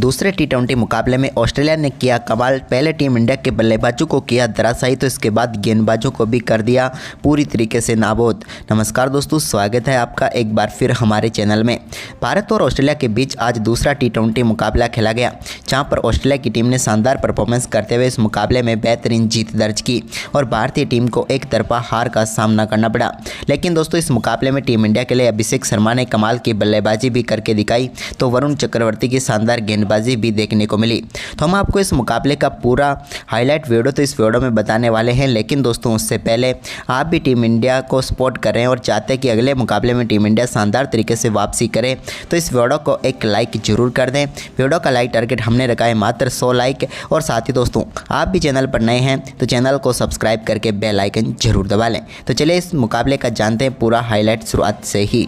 दूसरे टी20 मुकाबले में ऑस्ट्रेलिया ने किया कमाल। पहले टीम इंडिया के बल्लेबाजों को किया धराशायी तो इसके बाद गेंदबाजों को भी कर दिया पूरी तरीके से नाबूद। नमस्कार दोस्तों, स्वागत है आपका एक बार फिर हमारे चैनल में। भारत और ऑस्ट्रेलिया के बीच आज दूसरा टी20 मुकाबला खेला गया, जहां पर ऑस्ट्रेलिया की टीम ने शानदार परफॉर्मेंस करते हुए इस मुकाबले में बेहतरीन जीत दर्ज की और भारतीय टीम को एक तरफा हार का सामना करना पड़ा। लेकिन दोस्तों, इस मुकाबले में टीम इंडिया के लिए अभिषेक शर्मा ने कमाल की बल्लेबाजी भी करके दिखाई तो वरुण चक्रवर्ती की शानदार गेंदबाजी भी देखने को मिली। तो हम आपको इस मुकाबले का पूरा हाईलाइट वीडियो तो इस वीडियो में बताने वाले हैं। लेकिन दोस्तों, उससे पहले आप भी टीम इंडिया को सपोर्ट कर रहे हैं और चाहते हैं कि अगले मुकाबले में टीम इंडिया शानदार तरीके से वापसी करे, तो इस वीडियो को एक लाइक जरूर कर दें। वीडियो का लाइक टारगेट हमने रखा है मात्र 100 लाइक। और साथ ही दोस्तों, आप भी चैनल पर नए हैं तो चैनल को सब्सक्राइब करके बेल आइकन जरूर दबा लें। तो चलिए इस मुकाबले का जानते हैं पूरा हाईलाइट शुरुआत से ही।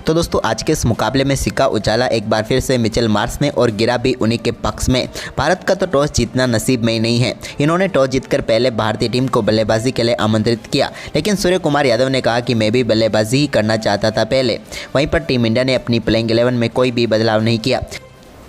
तो दोस्तों, आज के इस मुकाबले में सिक्का उछाला एक बार फिर से मिचेल मार्श ने और गिरा भी उन्हीं के पक्ष में। भारत का तो टॉस जीतना नसीब में ही नहीं है। इन्होंने टॉस जीतकर पहले भारतीय टीम को बल्लेबाजी के लिए आमंत्रित किया, लेकिन सूर्य कुमार यादव ने कहा कि मैं भी बल्लेबाजी ही करना चाहता था पहले। वहीं पर टीम इंडिया ने अपनी प्लेइंग 11 में कोई भी बदलाव नहीं किया,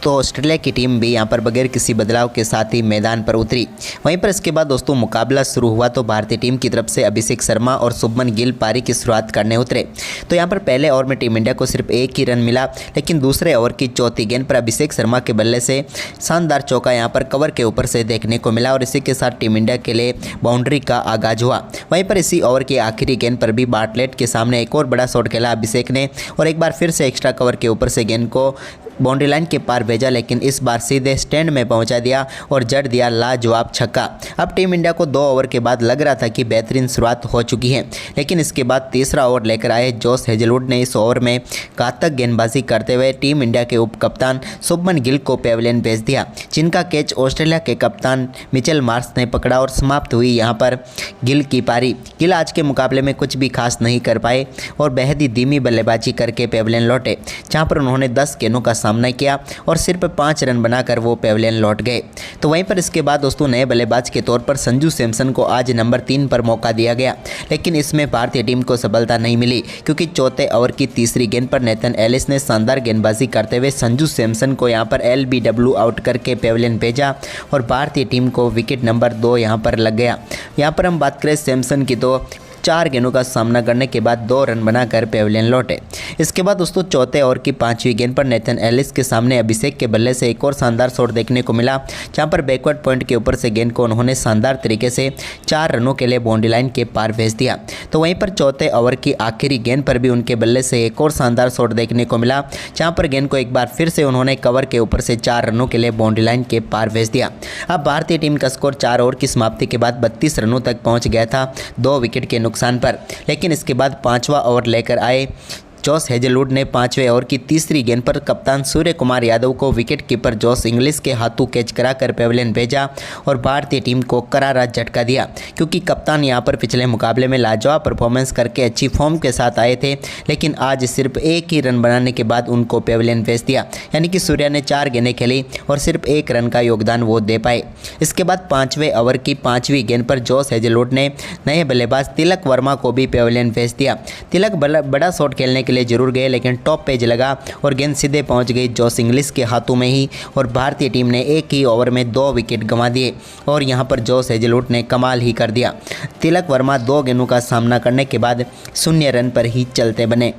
तो ऑस्ट्रेलिया की टीम भी यहां पर बगैर किसी बदलाव के साथ ही मैदान पर उतरी। वहीं पर इसके बाद दोस्तों मुकाबला शुरू हुआ तो भारतीय टीम की तरफ से अभिषेक शर्मा और शुभमन गिल पारी की शुरुआत करने उतरे। तो यहां पर पहले ओवर में टीम इंडिया को सिर्फ एक ही रन मिला, लेकिन दूसरे ओवर की चौथी गेंद पर अभिषेक शर्मा के बल्ले से शानदार चौका यहां पर कवर के ऊपर से देखने को मिला और इसी के साथ टीम इंडिया के लिए बाउंड्री का आगाज हुआ। वहीं पर इसी ओवर की आखिरी गेंद पर भी बार्टलेट के सामने एक और बड़ा शॉट खेला अभिषेक ने और एक बार फिर से एक्स्ट्रा कवर के ऊपर से गेंद को बाउंड्री लाइन के पार भेजा, लेकिन इस बार सीधे स्टैंड में पहुंचा दिया और जड़ दिया लाजवाब छक्का। अब टीम इंडिया को 2 ओवर के बाद लग रहा था कि बेहतरीन शुरुआत हो चुकी है, लेकिन इसके बाद तीसरा ओवर लेकर आए जोश हेजलवुड ने इस ओवर में घातक गेंदबाजी करते हुए टीम इंडिया के उप कप्तान शुभमन गिल को पेविलियन भेज दिया, जिनका कैच ऑस्ट्रेलिया के कप्तान मिचेल मार्श ने पकड़ा और समाप्त हुई यहां पर गिल की पारी। गिल आज के मुकाबले में कुछ भी खास नहीं कर पाए और बेहद ही धीमी बल्लेबाजी करके पेविलियन लौटे, जहाँ पर उन्होंने 10 गेंदों का सामना किया और सिर्फ 5 रन बनाकर वो पेविलियन लौट गए। तो वहीं पर इसके बाद दोस्तों नए बल्लेबाज के तौर पर संजू सैमसन को आज नंबर 3 पर मौका दिया गया, लेकिन इसमें भारतीय टीम को सफलता नहीं मिली, क्योंकि चौथे ओवर की तीसरी गेंद पर नेथन एलिस ने शानदार गेंदबाजी करते हुए संजू सैमसन को यहां पर LBW आउट करके पेविलियन भेजा और भारतीय टीम को विकेट नंबर 2 यहां पर लग गया। यहां पर हम बात करें सैमसन की तो 4 गेंदों का सामना करने के बाद 2 रन बनाकर पेविलियन लौटे। इसके बाद दोस्तों चौथे ओवर की 5वीं गेंद पर नेथन एलिस के सामने अभिषेक के बल्ले से एक और शानदार शॉट देखने को मिला, जहां पर बैकवर्ड पॉइंट के ऊपर से गेंद को उन्होंने शानदार तरीके से 4 रनों के लिए बाउंड्री लाइन के पार भेज दिया। तो वहीं पर चौथे ओवर की आखिरी गेंद पर भी उनके बल्ले से एक और शानदार शॉट देखने को मिला, जहाँ पर गेंद को एक बार फिर से उन्होंने कवर के ऊपर से 4 रनों के लिए बाउंड्री लाइन के पार भेज दिया। अब भारतीय टीम का स्कोर 4 ओवर की समाप्ति के बाद 32 रनों तक पहुँच गया था 2 विकेट के नुकसान पर। लेकिन इसके बाद 5वां ओवर लेकर आए जोश हेजलवुड ने 5वें ओवर की तीसरी गेंद पर कप्तान सूर्य कुमार यादव को विकेट कीपर जोश इंग्लिश के हाथों कैच कराकर पेविलियन भेजा और भारतीय टीम को करारा झटका दिया, क्योंकि कप्तान यहां पर पिछले मुकाबले में लाजवाब परफॉर्मेंस करके अच्छी फॉर्म के साथ आए थे, लेकिन आज सिर्फ एक ही रन बनाने के बाद उनको पेविलियन भेज दिया। यानी कि सूर्या ने 4 गेंदें खेली और सिर्फ 1 रन का योगदान वो दे पाए। इसके बाद 5वें ओवर की 5वीं गेंद पर जोश हेजलवुड ने नए बल्लेबाज तिलक वर्मा को भी पेविलियन भेज दिया। तिलक बड़ा शॉट खेलने के लिए जरूर गए, लेकिन टॉप पेज लगा और गेंद सीधे पहुंच गई जोश इंग्लिश के हाथों में ही और भारतीय टीम ने एक ही ओवर में 2 विकेट गंवा दिए और यहां पर जोश हेजलवुड ने कमाल ही कर दिया। तिलक वर्मा 2 गेंदों का सामना करने के बाद 0 रन पर ही चलते बने।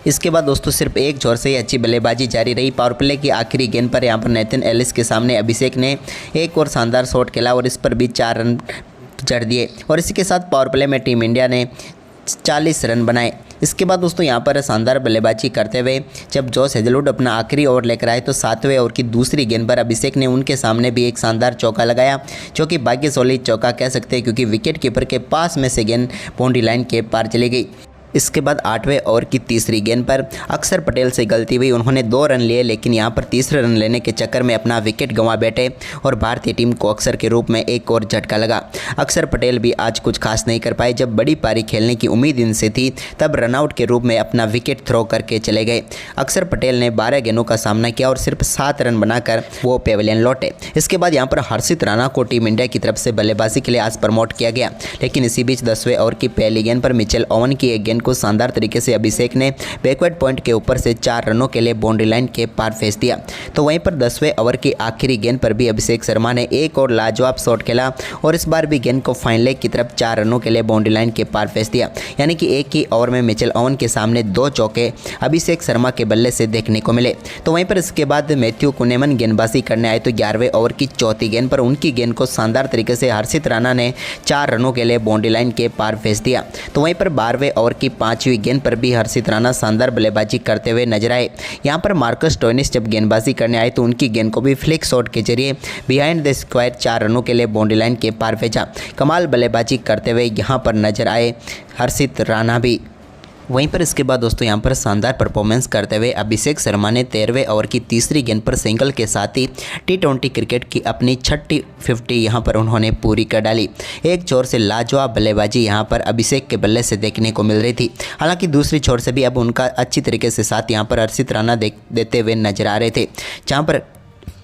इसके बाद दोस्तों सिर्फ एक जोर से ही अच्छी बल्लेबाजी जारी रही। पावर प्ले की आखिरी गेंद पर यहां पर नेथन एलिस के सामने अभिषेक ने एक और शानदार शॉट खेला और इस पर भी 4 रन जड़ दिए और इसी के साथ पावर प्ले में टीम इंडिया ने 40 रन बनाए। इसके बाद दोस्तों यहाँ पर शानदार बल्लेबाजी करते हुए जब जोश हेजलवुड अपना आखिरी ओवर लेकर आए तो 7वें ओवर की दूसरी गेंद पर अभिषेक ने उनके सामने भी एक शानदार चौका लगाया, जो कि भाग्यशाली चौका कह सकते हैं, क्योंकि विकेट कीपर के पास में से गेंद बाउंड्री लाइन के पार चली गई। इसके बाद 8वें ओवर की तीसरी गेंद पर अक्षर पटेल से गलती हुई, उन्होंने 2 रन लिए, लेकिन यहां पर तीसरे रन लेने के चक्कर में अपना विकेट गंवा बैठे और भारतीय टीम को अक्षर के रूप में एक और झटका लगा। अक्षर पटेल भी आज कुछ खास नहीं कर पाए। जब बड़ी पारी खेलने की उम्मीद इनसे थी तब रनआउट के रूप में अपना विकेट थ्रो करके चले गए। अक्षर पटेल ने 12 गेंदों का सामना किया और सिर्फ 7 रन बनाकर वो पेविलियन लौटे। इसके बाद यहाँ पर हर्षित राणा को टीम इंडिया की तरफ से बल्लेबाजी के लिए आज प्रमोट किया गया, लेकिन इसी बीच 10वें ओवर की पहली गेंद पर मिचेल ओवन की एक गेंद को शानदार तरीके से अभिषेक ने बैकवर्ड पॉइंट के ऊपर से 4 रनों के लिए बाउंड्री लाइन के पार फेंक दिया। तो वहीं पर 10वें ओवर की आखिरी गेंद पर भी अभिषेक शर्मा ने एक और लाजवाब शॉट खेला और इस बार भी गेंद को फाइन लेग की तरफ 4 रनों के लिए बाउंड्री लाइन के पार फेंक दिया। यानी कि एक ही ओवर में मिचेल ओवन के सामने 2 चौके अभिषेक शर्मा के बल्ले से देखने को मिले। तो वहीं पर इसके बाद मैथ्यू कुनेमन गेंदबाजी करने आए तो 11वें ओवर की चौथी गेंद पर उनकी गेंद को शानदार तरीके से हर्षित राणा ने 4 रनों के लिए बाउंड्री लाइन के पार फेंक दिया। तो वहीं पर 12वें ओवर की 5वीं गेंद पर भी हर्षित राणा शानदार बल्लेबाजी करते हुए नजर आए। यहां पर मार्कस स्टोइनिस जब गेंदबाजी करने आए तो उनकी गेंद को भी फ्लिक शॉट के जरिए बिहाइंड द स्क्वायर 4 रनों के लिए बाउंड्री लाइन के पार भेजा। कमाल बल्लेबाजी करते हुए यहां पर नजर आए हर्षित राणा भी। वहीं पर इसके बाद दोस्तों यहां पर शानदार परफॉर्मेंस करते हुए अभिषेक शर्मा ने 13वें ओवर की तीसरी गेंद पर सिंगल के साथ ही T20 क्रिकेट की अपनी 6ठी 50 यहां पर उन्होंने पूरी कर डाली। एक छोर से लाजवाब बल्लेबाजी यहां पर अभिषेक के बल्ले से देखने को मिल रही थी। हालांकि दूसरी छोर से भी अब उनका अच्छी तरीके से साथ यहां पर हर्षित राणा देते हुए नजर आ रहे थे, जहाँ पर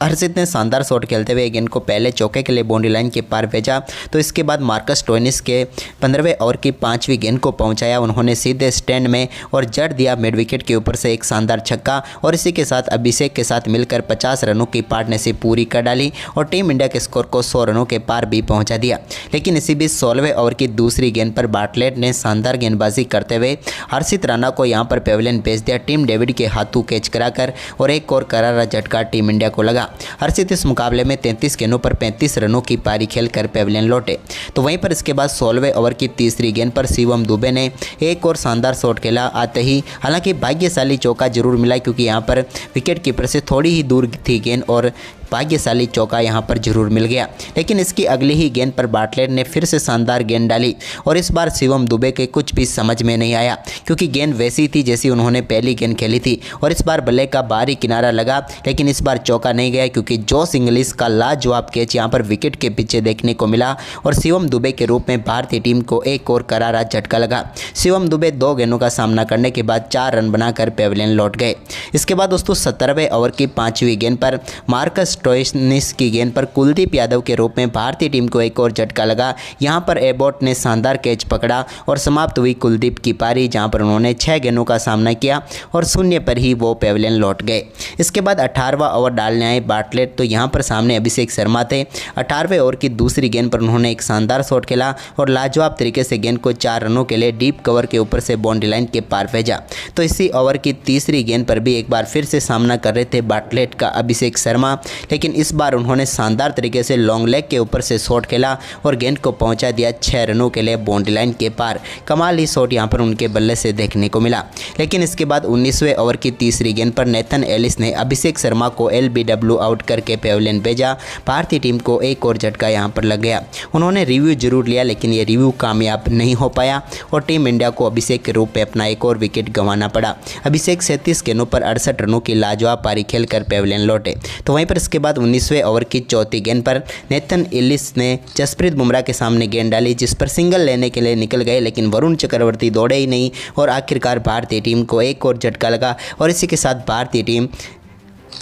हर्षित ने शानदार शॉट खेलते हुए गेंद को पहले चौके के लिए बाउंड्री लाइन के पार भेजा। तो इसके बाद मार्कस स्टोइनिस के 15वें ओवर की 5वीं गेंद को पहुंचाया उन्होंने सीधे स्टैंड में और जड़ दिया मिड विकेट के ऊपर से एक शानदार छक्का और इसी के साथ अभिषेक के साथ मिलकर 50 रनों की पार्टनरशिप पूरी कर डाली और टीम इंडिया के स्कोर को 100 रनों के पार भी पहुँचा दिया। लेकिन इसी बीच 16वें ओवर की दूसरी गेंद पर बार्टलेट ने शानदार गेंदबाजी करते हुए हर्षित राणा को यहाँ पर पेविलियन भेज दिया। टीम डेविड के हाथों कैच कराकर और एक और करारा झटका टीम इंडिया को लगा। हर्षित इस मुकाबले में 33 गेंदों पर 35 रनों की पारी खेलकर पेविलियन लौटे। तो वहीं पर इसके बाद 16वें ओवर की तीसरी गेंद पर शिवम दुबे ने एक और शानदार शॉट खेला आते ही, हालांकि भाग्यशाली चौका जरूर मिला क्योंकि यहां पर विकेट कीपर से थोड़ी ही दूर थी गेंद और भाग्यशाली चौका यहां पर जरूर मिल गया। लेकिन इसकी अगली ही गेंद पर बार्टलेट ने फिर से शानदार गेंद डाली और इस बार शिवम दुबे के कुछ भी समझ में नहीं आया क्योंकि गेंद वैसी थी जैसी उन्होंने पहली गेंद खेली थी और इस बार बल्ले का बाहरी किनारा लगा, लेकिन इस बार चौका नहीं गया क्योंकि जोस इंग्लिश का लाजवाब कैच यहां पर विकेट के पीछे देखने को मिला और शिवम दुबे के रूप में भारतीय टीम को एक और करारा झटका लगा। शिवम दुबे 2 गेंदों का सामना करने के बाद 4 रन बनाकर पेविलियन लौट गए। इसके बाद दोस्तों 17वें ओवर की 5वीं गेंद पर मार्कस स्टोइनिस की गेंद पर कुलदीप यादव के रूप में भारतीय टीम को एक और झटका लगा। यहां पर एबॉट ने शानदार कैच पकड़ा और समाप्त हुई कुलदीप की पारी, जहां पर उन्होंने 6 गेंदों का सामना किया और 0 पर ही वो पेविलियन लौट गए। इसके बाद 18वां ओवर डालने आए बार्टलेट, तो यहां पर सामने अभिषेक शर्मा थे। 18वें ओवर की दूसरी गेंद पर उन्होंने एक शानदार शॉट खेला और लाजवाब तरीके से गेंद को 4 रनों के लिए डीप कवर के ऊपर से बाउंड्री लाइन के पार भेजा। तो इसी ओवर की तीसरी गेंद पर भी एक बार फिर से सामना कर रहे थे बार्टलेट का अभिषेक शर्मा, लेकिन इस बार उन्होंने शानदार तरीके से लॉन्ग लेग के ऊपर से शॉट खेला और गेंद को पहुंचा दिया 6 रनों के लिए बाउंड्री लाइन के पार। कमाल ही शॉट यहां पर उनके बल्ले से देखने को मिला। लेकिन इसके बाद 19वें ओवर की तीसरी गेंद पर नेथन एलिस ने अभिषेक शर्मा को LBW आउट करके पेविलियन भेजा। भारतीय टीम को एक और झटका यहां पर लग गया। उन्होंने रिव्यू जरूर लिया लेकिन ये रिव्यू कामयाब नहीं हो पाया और टीम इंडिया को अभिषेक के रूप में अपना एक और विकेट गंवाना पड़ा। अभिषेक 37 गेंदों पर 68 रनों की लाजवाब पारी खेलकर पेविलियन लौटे। तो वहीं पर इसके बाद 19वें ओवर की चौथी गेंद पर नेथन एलिस ने जसप्रीत बुमराह के सामने गेंद डाली जिस पर सिंगल लेने के लिए निकल गए, लेकिन वरुण चक्रवर्ती दौड़े ही नहीं और आखिरकार भारतीय टीम को एक और झटका लगा और इसी के साथ भारतीय टीम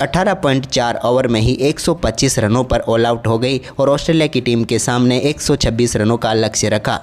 18.4 ओवर में ही 125 रनों पर ऑल आउट हो गई और ऑस्ट्रेलिया की टीम के सामने 126 रनों का लक्ष्य रखा।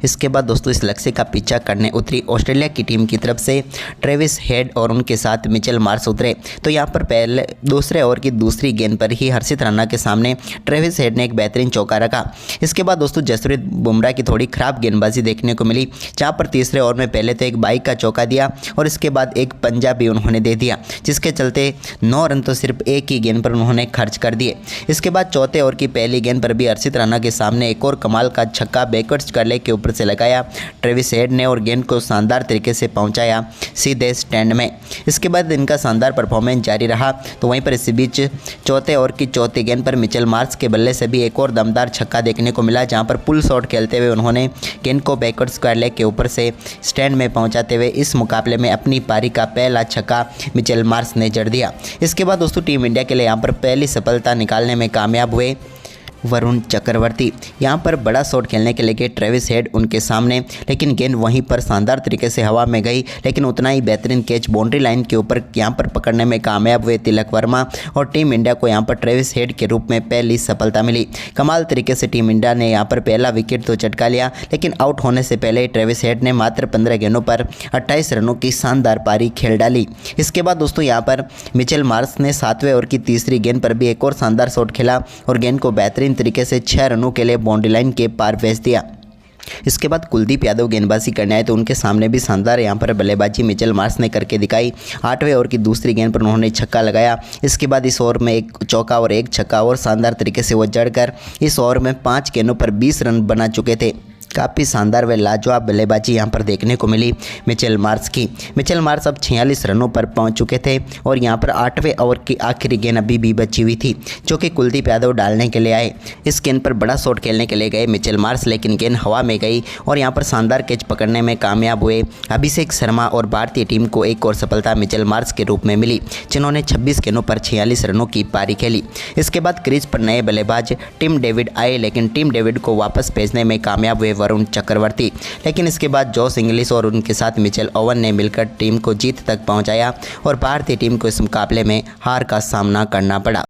इसके बाद दोस्तों इस लक्ष्य का पीछा करने उतरी ऑस्ट्रेलिया की टीम की तरफ से ट्रेविस हेड और उनके साथ मिचेल मार्श उतरे। तो यहाँ पर पहले दूसरे ओवर की दूसरी गेंद पर ही हर्षित राणा के सामने ट्रेविस हेड ने एक बेहतरीन चौका रखा। इसके बाद दोस्तों जसप्रीत बुमराह की थोड़ी खराब गेंदबाजी देखने को मिली, जहाँ पर तीसरे ओवर में पहले तो एक बाइक का चौका दिया और इसके बाद एक पंजा भी उन्होंने दे दिया, जिसके चलते 9 रन तो सिर्फ एक ही गेंद पर उन्होंने खर्च कर दिए। इसके बाद चौथे ओवर की पहली गेंद पर भी हर्षित राणा के सामने एक और कमाल का छक्का बैकवर्ड्स करले के ऊपर से लगाया ट्रेविस हेड ने और गेंद को शानदार तरीके से पहुंचाया सीधे स्टैंड में। इसके बाद इनका शानदार परफॉर्मेंस जारी रहा। तो वहीं पर इसी बीच चौथे ओवर की चौथी गेंद पर मिचेल मार्श के बल्ले से भी एक और दमदार छक्का देखने को मिला, जहां पर पुल शॉट खेलते हुए उन्होंने गेंद को बैकवर्ड स्क्वायर लेग के ऊपर से स्टैंड में पहुंचाते हुए इस मुकाबले में अपनी पारी का पहला छक्का मिचेल मार्श ने जड़ दिया। इसके बाद दोस्तों टीम इंडिया के लिए यहाँ पर पहली सफलता निकालने में कामयाब हुए वरुण चक्रवर्ती। यहाँ पर बड़ा शॉट खेलने के लिए गए ट्रेविस हेड उनके सामने, लेकिन गेंद वहीं पर शानदार तरीके से हवा में गई, लेकिन उतना ही बेहतरीन कैच बाउंड्री लाइन के ऊपर यहाँ पर पकड़ने में कामयाब हुए तिलक वर्मा और टीम इंडिया को यहाँ पर ट्रेविस हेड के रूप में पहली सफलता मिली। कमाल तरीके से टीम इंडिया ने यहाँ पर पहला विकेट तो चटका लिया, लेकिन आउट होने से पहले ट्रेविस हेड ने मात्र 15 गेंदों पर 28 रनों की शानदार पारी खेल डाली। इसके बाद दोस्तों यहाँ पर मिचेल मार्श ने 7वें ओवर की तीसरी गेंद पर भी एक और शानदार शॉट खेला और गेंद को बेहतरीन तरीके से 6 रनों के लिए बाउंड्री लाइन के पार भेज दिया। इसके बाद कुलदीप यादव गेंदबाजी करने आए तो उनके सामने भी शानदार यहाँ पर बल्लेबाजी मिचेल मार्श ने करके दिखाई। 8वें ओवर की दूसरी गेंद पर उन्होंने छक्का लगाया। इसके बाद इस ओवर में एक चौका और एक छक्का और शानदार तरीके से वो जड़कर इस ओवर में 5 गेंदों पर 20 रन बना चुके थे। काफ़ी शानदार व लाजवाब बल्लेबाजी यहाँ पर देखने को मिली मिचेल मार्श की। मिचेल मार्श अब 46 रनों पर पहुँच चुके थे और यहाँ पर 8वें ओवर की आखिरी गेंद अभी भी बची हुई थी, जो कि कुलदीप यादव डालने के लिए आए। इस गेंद पर बड़ा शॉट खेलने के लिए गए मिचेल मार्श, लेकिन गेंद हवा में गई और यहाँ पर शानदार कैच पकड़ने में कामयाब हुए अभिषेक शर्मा और भारतीय टीम को एक और सफलता मिचेल मार्श के रूप में मिली, जिन्होंने 26 गेंदों पर 46 रनों की पारी खेली। इसके बाद क्रीज पर नए बल्लेबाज टिम डेविड आए, लेकिन टिम डेविड को वापस भेजने में कामयाब हुए वरुण चक्रवर्ती। लेकिन इसके बाद जॉस इंग्लिश और उनके साथ मिचेल ओवन ने मिलकर टीम को जीत तक पहुंचाया और भारतीय टीम को इस मुकाबले में हार का सामना करना पड़ा।